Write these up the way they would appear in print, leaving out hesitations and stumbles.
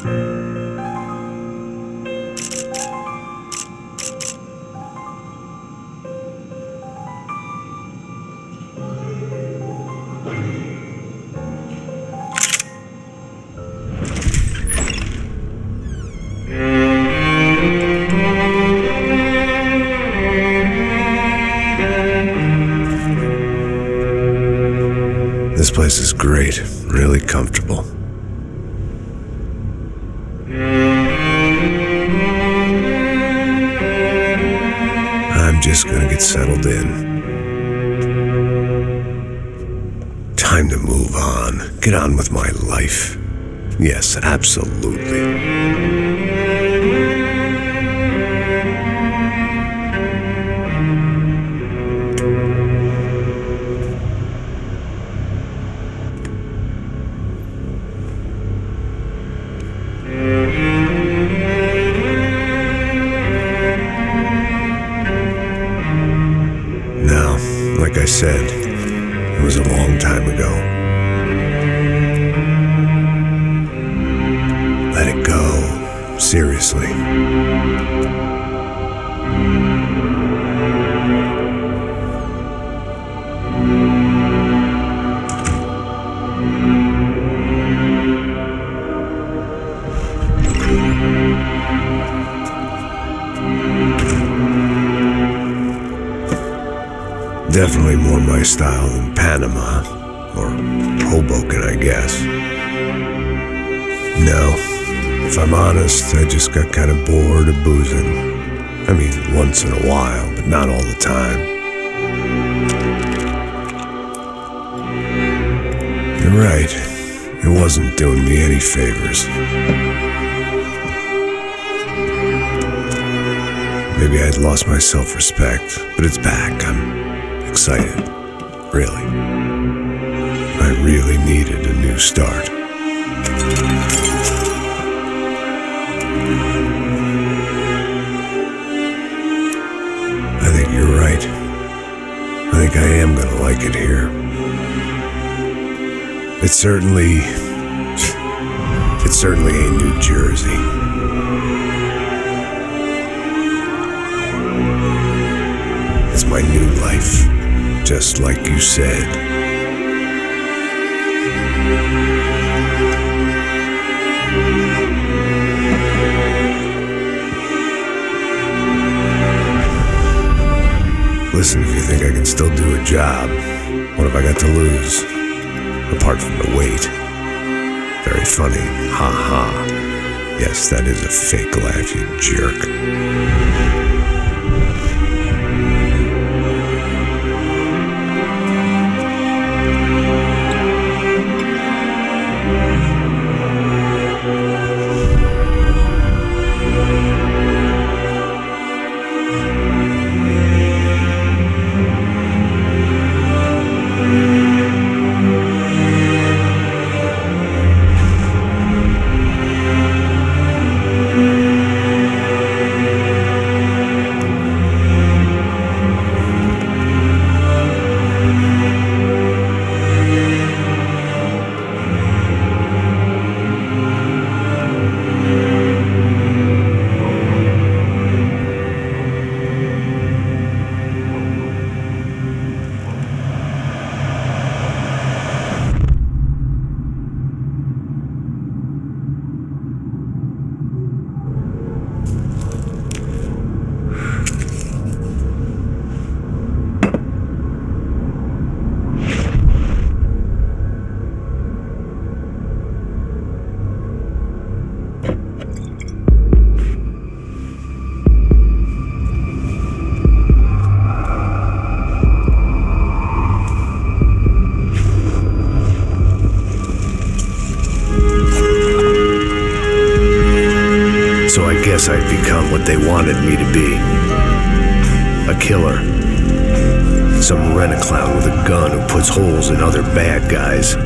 This place is great, really comfortable. I'm just gonna get settled in. Time to move on, get on with my life. Yes, absolutely. Like I said, it was a long time ago. Let it go, seriously. Definitely more my style than Panama, or Hoboken, I guess. No, if I'm honest, I just got kind of bored of boozing. I mean, once in a while, but not all the time. You're right, it wasn't doing me any favors. Maybe I'd lost my self-respect, but it's back. I'm excited, really. I really needed a new start. I think you're right. I think I am gonna like it here. It's certainly ain't New Jersey. It's my new life. Just like you said. Listen, if you think I can still do a job, what have I got to lose? Apart from the weight. Very funny. Ha ha. Yes, that is a fake laugh, you jerk. So I guess I've become what they wanted me to be. A killer. Some rent-a-clown with a gun who puts holes in other bad guys.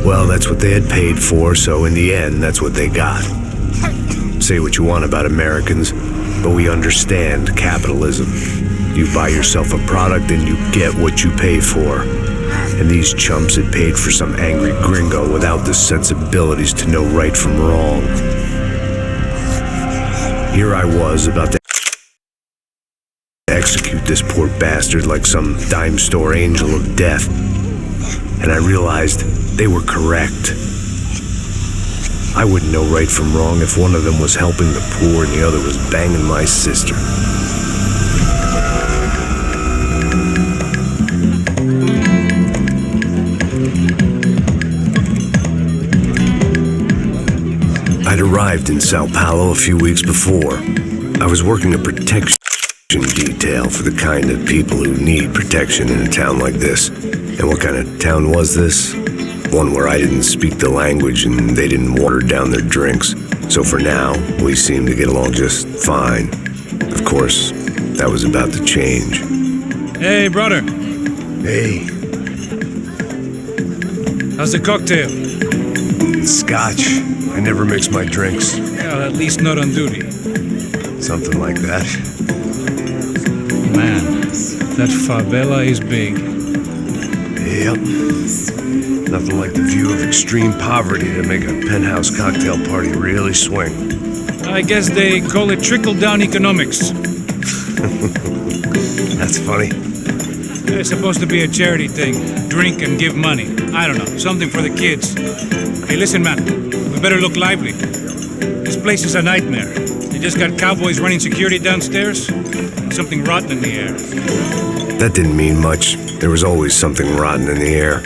Well, that's what they had paid for, so in the end, that's what they got. Say what you want about Americans, but we understand capitalism. You buy yourself a product and you get what you pay for. and these chumps had paid for some angry gringo without the sensibilities to know right from wrong. Here I was about to execute this poor bastard like some dime store angel of death, and I realized they were correct. I wouldn't know right from wrong if one of them was helping the poor and the other was banging my sister. I'd arrived in Sao Paulo a few weeks before. I was working a protection detail for the kind of people who need protection in a town like this. And what kind of town was this? One where I didn't speak the language and they didn't water down their drinks. So for now, we seemed to get along just fine. Of course, that was about to change. Hey, brother. Hey. How's the cocktail? Scotch. I never mix my drinks. Well, at least not on duty. Something like that. Man, that favela is big. Yep. Nothing like the view of extreme poverty to make a penthouse cocktail party really swing. I guess they call it trickle-down economics. That's funny. It's supposed to be a charity thing. Drink and give money. I don't know, something for the kids. Hey, listen, man. We better look lively. This place is a nightmare. They just got cowboys running security downstairs. And something rotten in the air. That didn't mean much. There was always something rotten in the air.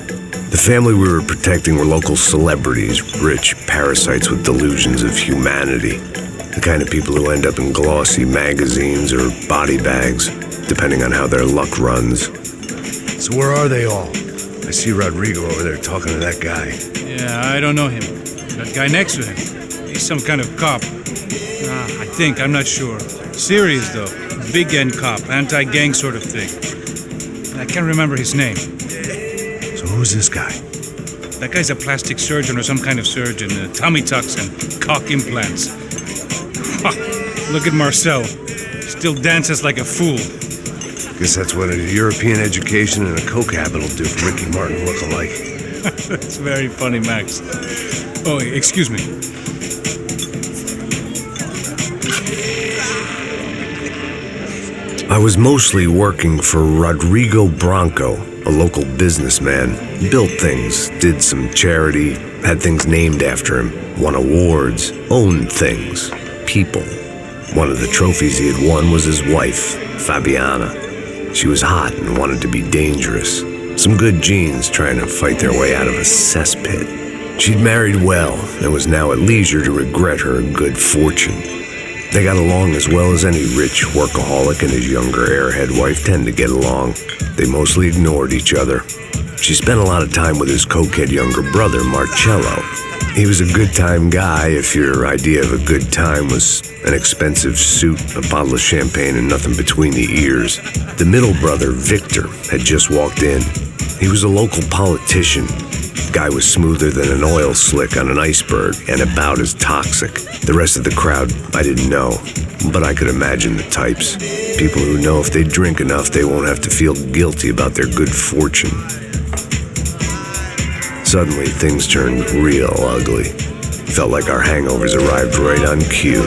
The family we were protecting were local celebrities, rich parasites with delusions of humanity. The kind of people who end up in glossy magazines or body bags, depending on how their luck runs. So where are they all? I see Rodrigo over there talking to that guy. Yeah, I don't know him. That guy next to him, he's some kind of cop. I think, I'm not sure. Serious, though. Big end cop, anti-gang sort of thing. I can't remember his name. So who's this guy? That guy's a plastic surgeon or some kind of surgeon. Tummy tucks and cock implants. Look at Marcel. Still dances like a fool. Guess that's what a European education and a coke habit will do for Ricky Martin look alike. That's very funny, Max. Oh, excuse me. I was mostly working for Rodrigo Branco, a local businessman. Built things, did some charity, had things named after him, won awards, owned things, people. One of the trophies he had won was his wife, Fabiana. She was hot and wanted to be dangerous. Some good genes trying to fight their way out of a cesspit. She'd married well and was now at leisure to regret her good fortune. They got along as well as any rich workaholic and his younger airhead wife tend to get along. They mostly ignored each other. She spent a lot of time with his cokehead younger brother, Marcello. He was a good-time guy if your idea of a good time was an expensive suit, a bottle of champagne, and nothing between the ears. The middle brother, Victor, had just walked in. He was a local politician. Guy was smoother than an oil slick on an iceberg and about as toxic. The rest of the crowd, I didn't know, but I could imagine the types. People who know if they drink enough, they won't have to feel guilty about their good fortune. Suddenly, things turned real ugly. Felt like our hangovers arrived right on cue.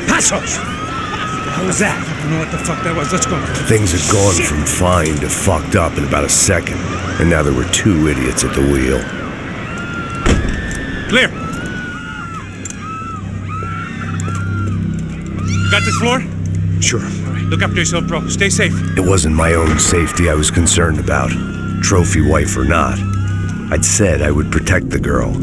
Passos! What was that? I don't know what the fuck that was. Let's go. Things had gone from fine to fucked up in about a second, and now there were two idiots at the wheel. Clear! You got this floor? Sure. All right, look after yourself, bro. Stay safe. It wasn't my own safety I was concerned about, trophy wife or not. I'd said I would protect the girl.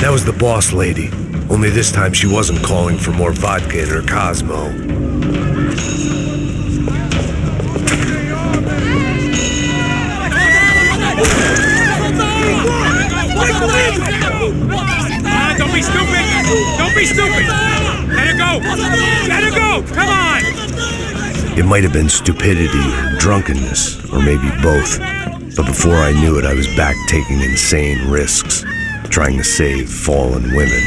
That was the boss lady. Only this time she wasn't calling for more vodka in her Cosmo. Don't be stupid! Don't be stupid! Let her go! Let her go! Come on! It might have been stupidity or drunkenness, or maybe both. But before I knew it, I was back taking insane risks, trying to save fallen women.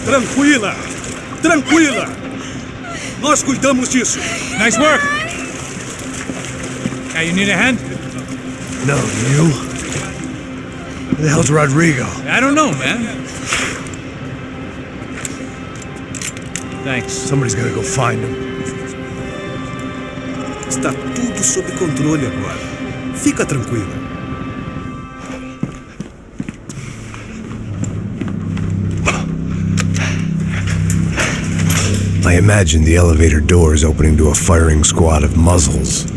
Tranquila! Tranquila! Nós cuidamos disso. Nice work! Hey, you need a hand? No, you? Who the hell's Rodrigo? I don't know, man. Thanks. Somebody's gotta go find him. Está tudo sob controle agora. Fica tranquila. I imagined the elevator doors opening to a firing squad of muzzles.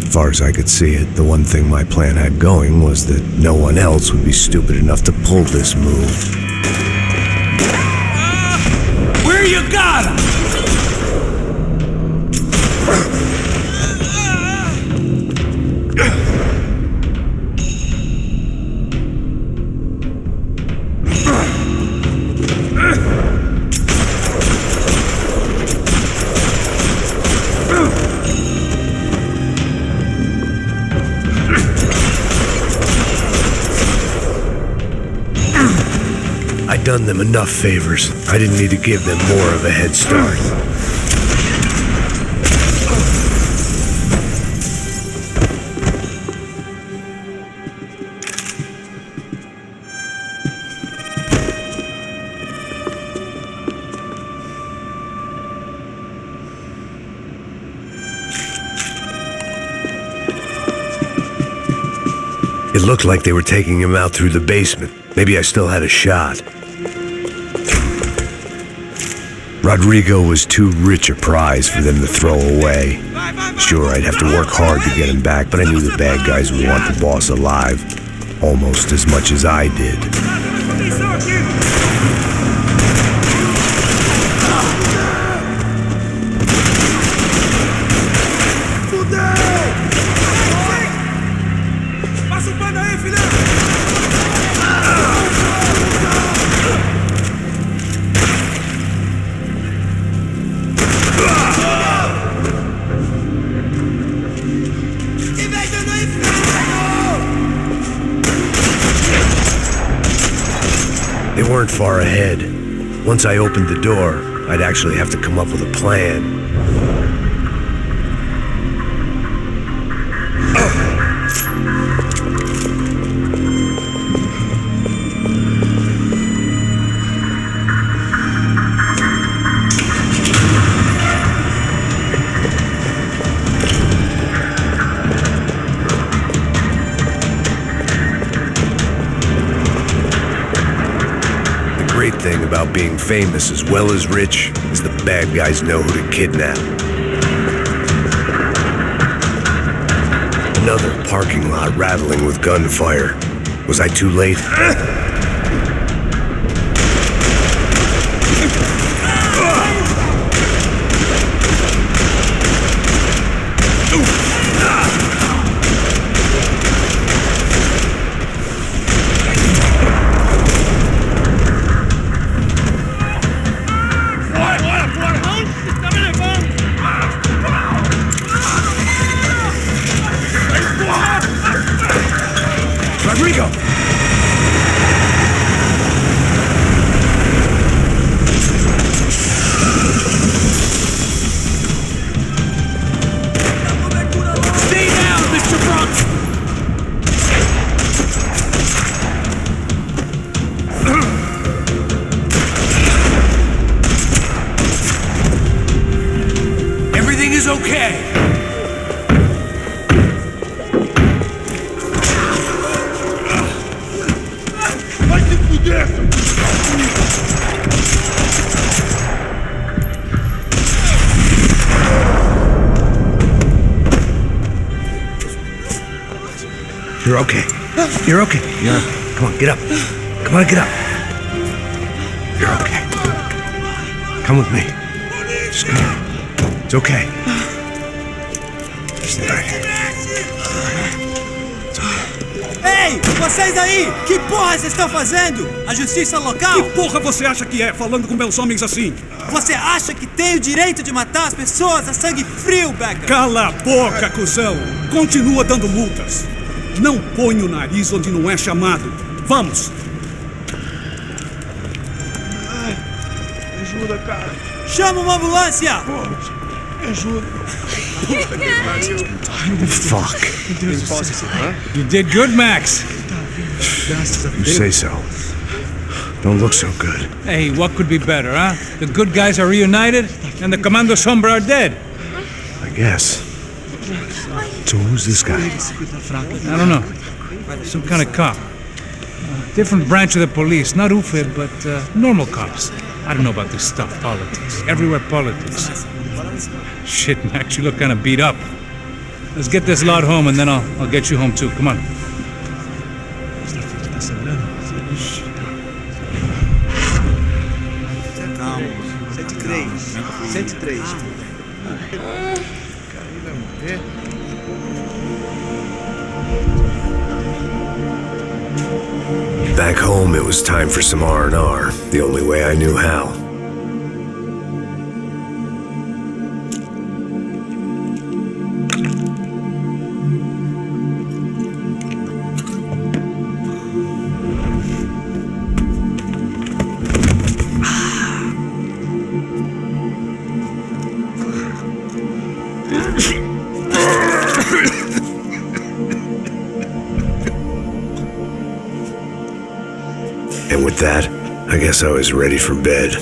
As far as I could see it, the one thing my plan had going was that no one else would be stupid enough to pull this move. Where you got him? I'd done them enough favors. I didn't need to give them more of a head start. It looked like they were taking him out through the basement. Maybe I still had a shot. Rodrigo was too rich a prize for them to throw away. Sure, I'd have to work hard to get him back, but I knew the bad guys would want the boss alive almost as much as I did. They weren't far ahead. Once I opened the door, I'd actually have to come up with a plan. Thing about being famous as well as rich is the bad guys know who to kidnap. Another parking lot rattling with gunfire. Was I too late? Rodrigo! Stay down, Mr. Branco! Everything is okay. You're okay. You're okay. Come on, get up. Come on, get up. You're okay. Come with me. Just come. It's okay. Stay right here. Ei, vocês aí! Que porra vocês estão fazendo? A justiça local? Que porra você acha que é, falando com meus homens assim? Você acha que tem o direito de matar as pessoas a sangue frio, Becker? Cala a boca, cuzão! Continua dando multas. Não põe o nariz onde não é chamado. Vamos! Ajuda, cara. Chama uma ambulância! Me ajuda. Fuck. You did good, Max. You say so. Don't look so good. Hey, what could be better, huh? The good guys are reunited, and the Commando Sombra are dead. I guess. So who's this guy? I don't know. Some kind of cop. Different branch of the police. Not UFE, but normal cops. I don't know about this stuff, politics. Everywhere politics. Shit, Max, you look kind of beat up. Let's get this lot home, and then I'll get you home too. Come on. Calma. 103. Back home, it was time for some R&R, the only way I knew how. And with that, I guess I was ready for bed.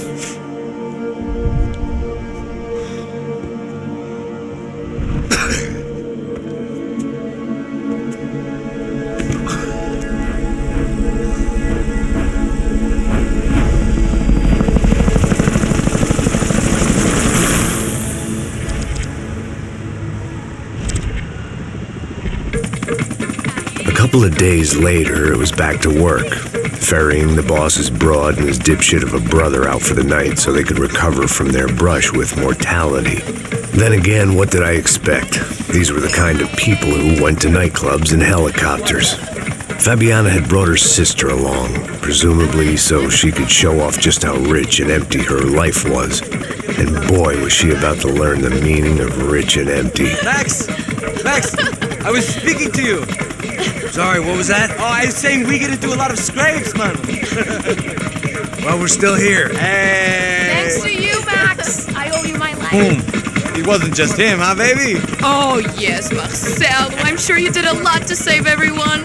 A couple of days later, it was back to work, ferrying the boss's broad and his dipshit of a brother out for the night so they could recover from their brush with mortality. Then again, what did I expect? These were the kind of people who went to nightclubs in helicopters. Fabiana had brought her sister along, presumably so she could show off just how rich and empty her life was. And boy, was she about to learn the meaning of rich and empty. Max! Max! I was speaking to you! Sorry, what was that? Oh, I was saying we get to do a lot of scrapes, man! Well, we're still here. Hey! Thanks to you, Max. I owe you my life. Boom! It wasn't just him, huh, baby? Oh, yes, Marcel. I'm sure you did a lot to save everyone.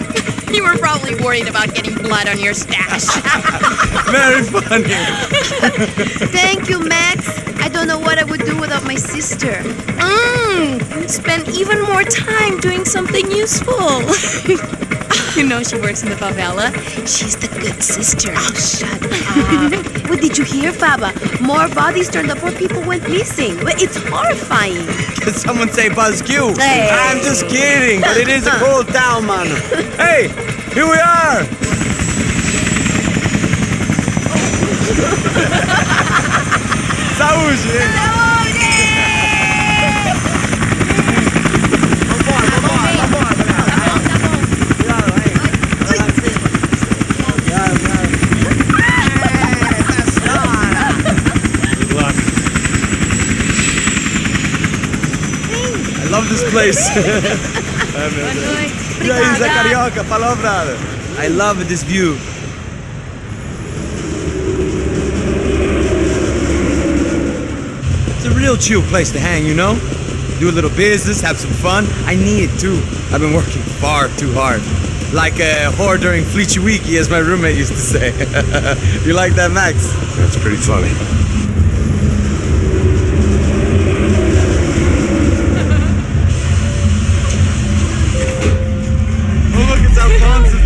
You were probably worried about getting blood on your stash. Very funny. Thank you, Max. I don't know what I would do without my sister. Spend even more time doing something useful. You know she works in the favela. She's the good sister. Oh, shut up. What did you hear, Faba? More bodies turned up where people went missing. But it's horrifying. Did someone say Buzz Q? Hey. I'm just kidding, but it is a cool town, man. Hey, here we are! Saúde! I love this place. E aí, Zé Carioca, falou, brother. I love this view. It's a real chill place to hang, you know? Do a little business, have some fun. I need it too. I've been working far too hard. Like a whore during Fleechy Weeky, as my roommate used to say. You like that, Max? That's pretty funny.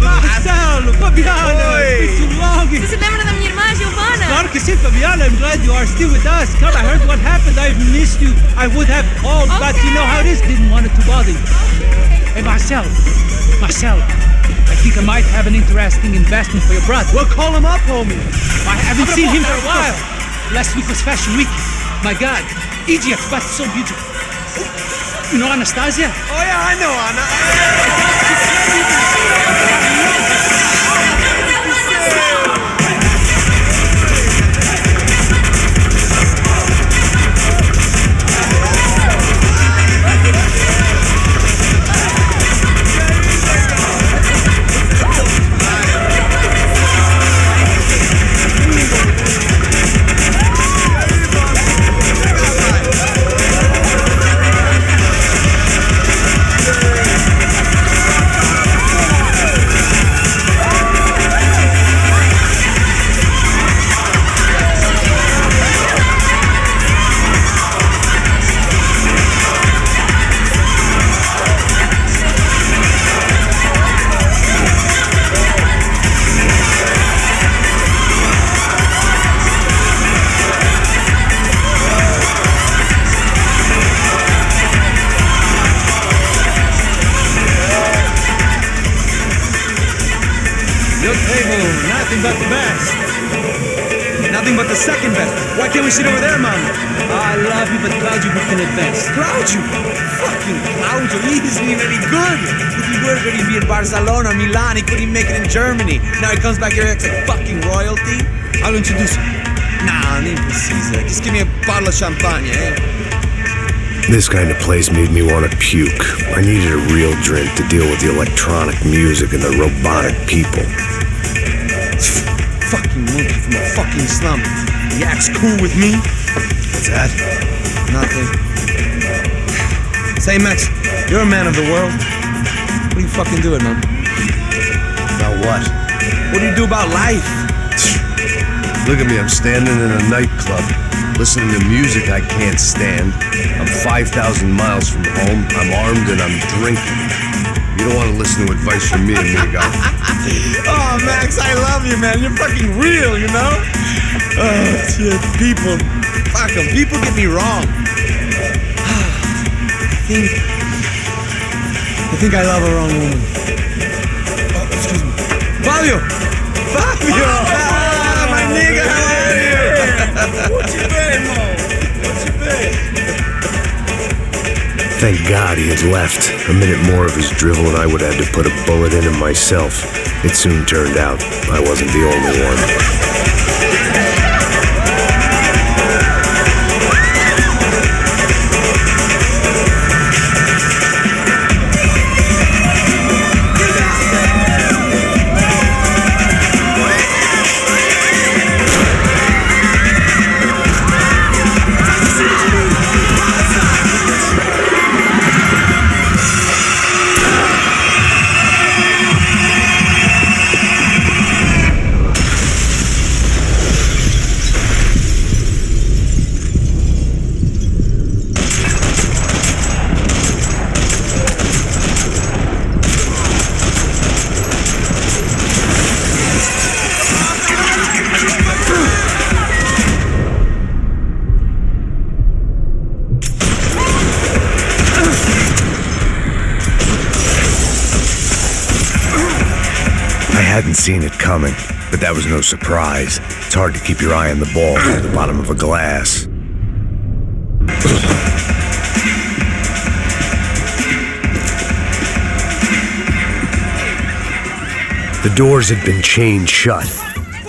Marcelo, Fabiana, it's been too long. Você se lembra da minha irmã, Giovanna? Claro que sim, Fabiana. I'm glad you are still with us. Come, I heard what happened. I've missed you. I would have called, but you know how it is. Didn't want it to bother you. Hey, Marcel. think I might have an interesting investment for your brother. Well, call him up, homie. I haven't seen him for a while. Last week was Fashion Week. My God, Egypt, but so beautiful. You know Anastasia? Oh, yeah, I know Anna. Nothing but the best. Nothing but the second best. Why can't we sit over there, man? I love you, but Claudio booked in advance. Claudio? Fucking Claudio, he isn't even any good. If he were going to be in Barcelona, Milan, he couldn't make it in Germany. Now he comes back here and acts like fucking royalty. I'll introduce you. Nah, name precisa. Just give me a bottle of champagne, eh? This kind of place made me want to puke. I needed a real drink to deal with the electronic music and the robotic people. Fucking monkey from a fucking slum. He acts cool with me. What's that? Nothing. Say, Max, you're a man of the world. What are you fucking doing, man? About what? What do you do about life? Look at me, I'm standing in a nightclub, listening to music I can't stand. I'm 5,000 miles from home, I'm armed, and I'm drinking. You don't want to listen to advice from me, amigo. Oh, Max, I love you, man. You're fucking real, you know? Oh, shit, people. Fuck them. People get me wrong. I think I love a wrong woman. Oh, excuse me. Fabio! Fabio! Ah, my nigga, how are you? What you been, Mo? What you been? Thank God he had left. A minute more of his drivel and I would have had to put a bullet in him myself. It soon turned out I wasn't the only one. I hadn't seen it coming, but that was no surprise. It's hard to keep your eye on the ball from the bottom of a glass. The doors had been chained shut.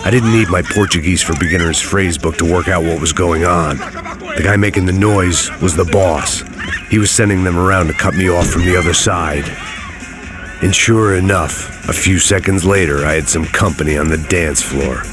I didn't need my Portuguese for Beginners phrase book to work out what was going on. The guy making the noise was the boss. He was sending them around to cut me off from the other side. And sure enough, a few seconds later, I had some company on the dance floor.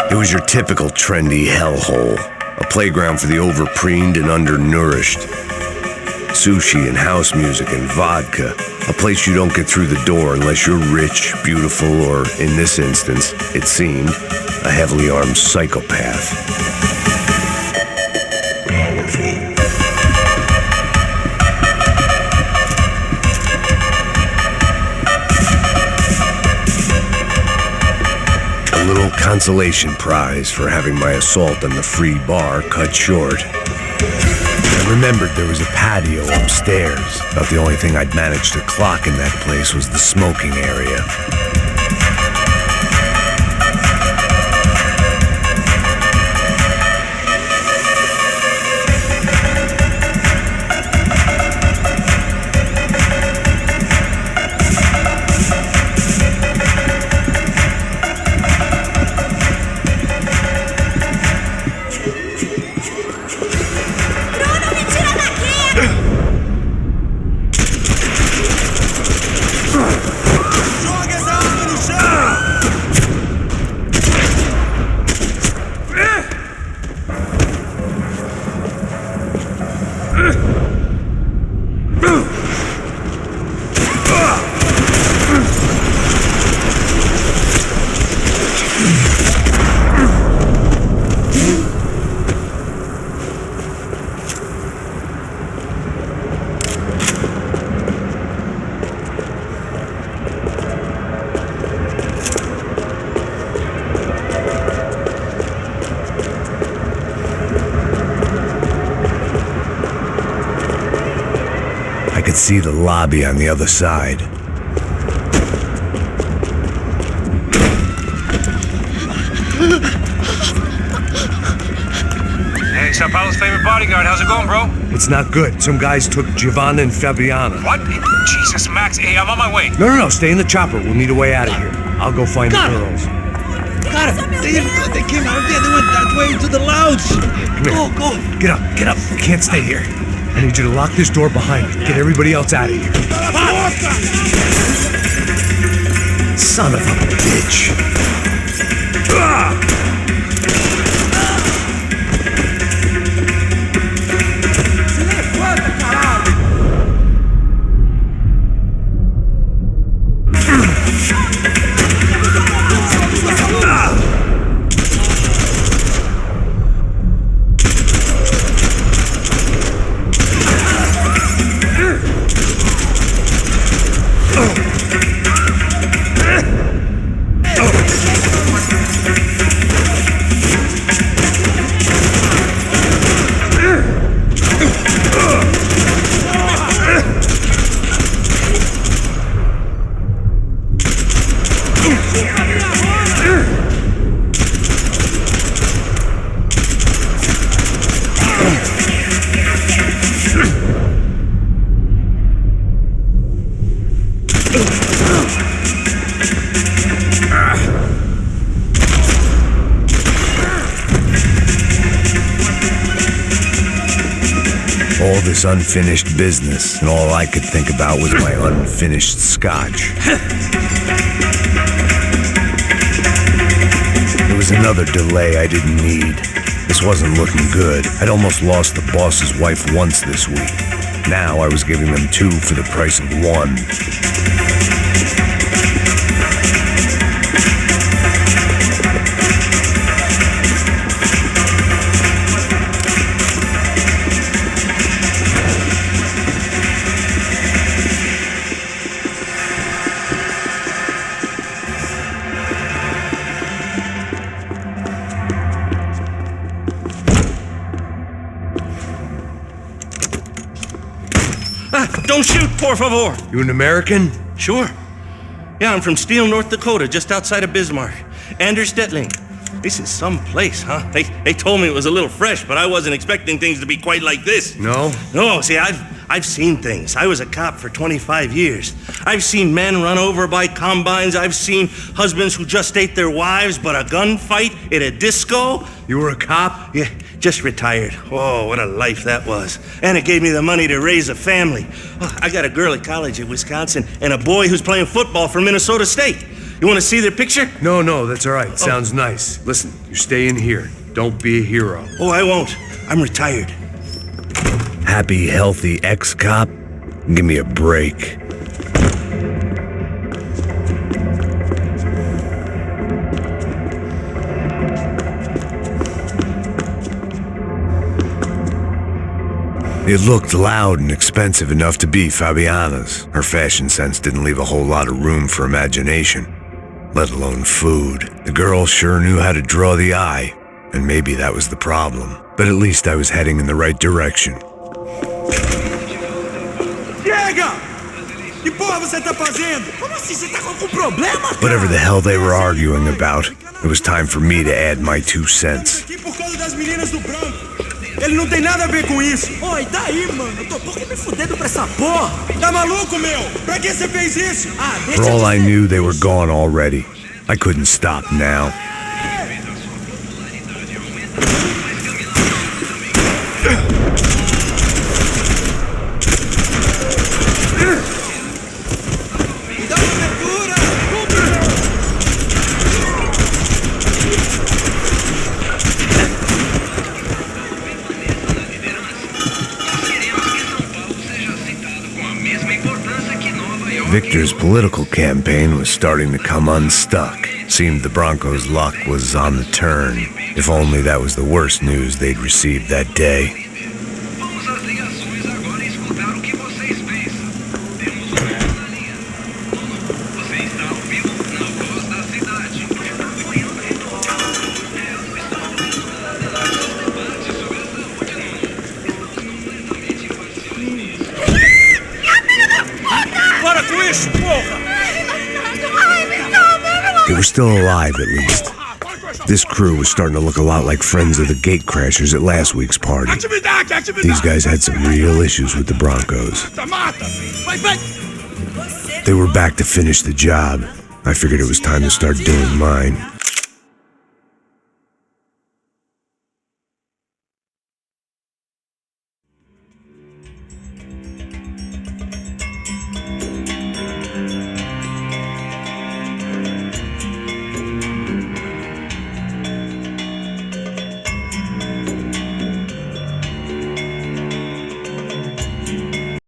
It was your typical trendy hellhole, a playground for the overpreened and undernourished. sushi and house music and vodka. A place you don't get through the door unless you're rich, beautiful, or, in this instance, it seemed, a heavily armed psychopath. A little consolation prize for having my assault on the free bar cut short. I remembered there was a patio upstairs. About the only thing I'd managed to clock in that place was the smoking area. I could see the lobby on the other side. Hey, Sao Paulo's favorite bodyguard. How's it going, bro? It's not good. Some guys took Giovanna and Fabiana. What? Jesus, Max. Hey, I'm on my way. No, stay in the chopper. We'll need a way out of here. I'll go find the girls. Got it. They came out there. They went that way to the lounge. Go. Get up. We can't stay here. I need you to lock this door behind me. Get everybody else out of here. Son of a bitch. All this unfinished business, and all I could think about was my unfinished scotch. There was another delay I didn't need. This wasn't looking good. I'd almost lost the boss's wife once this week. Now I was giving them two for the price of one. Don't shoot, por favor. You an American? Sure. Yeah, I'm from Steele, North Dakota, just outside of Bismarck. Anders Detling. This is some place, huh? They told me it was a little fresh, but I wasn't expecting things to be quite like this. No? No, see, I've seen things. I was a cop for 25 years. I've seen men run over by combines. I've seen husbands who just ate their wives, but a gunfight at a disco. You were a cop? Yeah, just retired. Oh, what a life that was. And it gave me the money to raise a family. Oh, I got a girl at college at Wisconsin and a boy who's playing football for Minnesota State. You want to see their picture? No, that's all right. Sounds nice. Listen, you stay in here. Don't be a hero. Oh, I won't. I'm retired. Happy, healthy ex-cop? Give me a break. It looked loud and expensive enough to be Fabiana's. Her fashion sense didn't leave a whole lot of room for imagination, let alone food. The girl sure knew how to draw the eye, and maybe that was the problem. But at least I was heading in the right direction. Chega! Que porra você tá fazendo? Como assim? Você tá com algum problema, cara? Whatever the hell they were arguing about, it was time for me to add my 2 cents. Aqui por causa das meninas do Branco. Ele não tem nada a ver com isso. Oi, daí, mano? Eu tô pouco me fudendo pra essa porra. Tá maluco, meu? Pra que você fez isso? Ah, deixa For all I de ser. knew, they were gone already. I couldn't stop now. Me dá uma abertura! Victor's political campaign was starting to come unstuck. Seemed the Broncos' luck was on the turn. If only that was the worst news they'd received that day. Vamos às ligações agora e escutar o que vocês pensam. Temos um na linha. Você está ao vivo na voz da cidade. Acompanhando o ritual. Eu estou ouvindo nada dos debates sobre a saúde, não. Estamos completamente imparciais nisso. Para com isso, porra! They were still alive, at least. This crew was starting to look a lot like friends of the gatecrashers at last week's party. These guys had some real issues with the Broncos. They were back to finish the job. I figured it was time to start doing mine.